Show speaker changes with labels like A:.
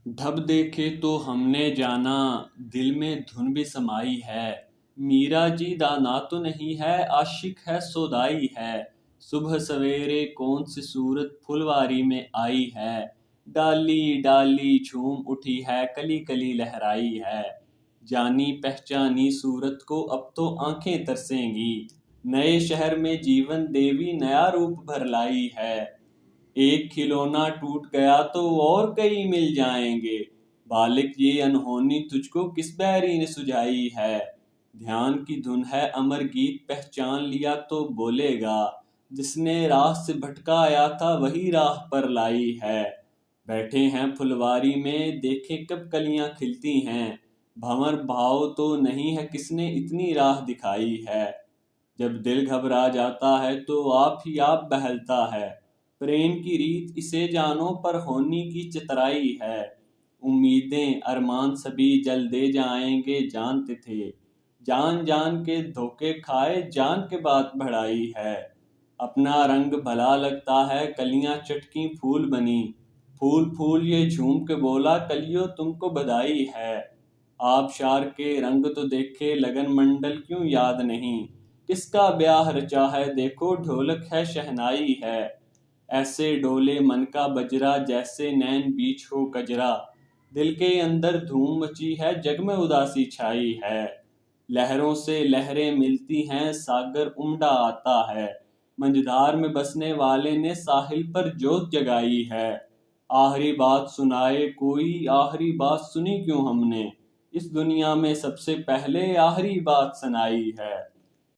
A: ढब देखे तो हमने जाना, दिल में धुन भी समाई है। मीरा जी दाना तो नहीं है, आशिक है सौदाई है। सुबह सवेरे कौन सी सूरत फुलवारी में आई है। डाली डाली झूम उठी है, कली कली लहराई है। जानी पहचानी सूरत को अब तो आंखें तरसेंगी। नए शहर में जीवन देवी नया रूप भर लाई है। एक खिलौना टूट गया तो और कई मिल जाएंगे। बालिक ये अनहोनी तुझको किस बैरी ने सुझाई है। ध्यान की धुन है अमर गीत, पहचान लिया तो बोलेगा। जिसने राह से भटकाया था वही राह पर लाई है। बैठे हैं फुलवारी में, देखें कब कलियां खिलती हैं। भंवर भाव तो नहीं है, किसने इतनी राह दिखाई है। जब दिल घबरा जाता है तो आप ही आप बहलता है। प्रेम की रीत इसे जानो, पर होनी की चितराई है। उम्मीदें अरमान सभी जल दे जाएंगे, जानते थे। जान जान के धोखे खाए, जान के बात बढ़ाई है। अपना रंग भला लगता है, कलियां चटकी फूल बनी। फूल फूल ये झूम के बोला, कलियों तुमको बधाई है। आबशार के रंग तो देखे, लगन मंडल क्यों याद नहीं। किसका ब्याह रचा है देखो, ढोलक है शहनाई है। ऐसे डोले मन का बजरा, जैसे नैन बीच हो कजरा। दिल के अंदर धूम मची है, जग में उदासी छाई है। लहरों से लहरें मिलती हैं, सागर उमड़ा आता है। मंझधार में बसने वाले ने साहिल पर जोत जगाई है। आखिरी बात सुनाए कोई, आखिरी बात सुनी क्यों हमने। इस दुनिया में सबसे पहले आखिरी बात सुनाई है।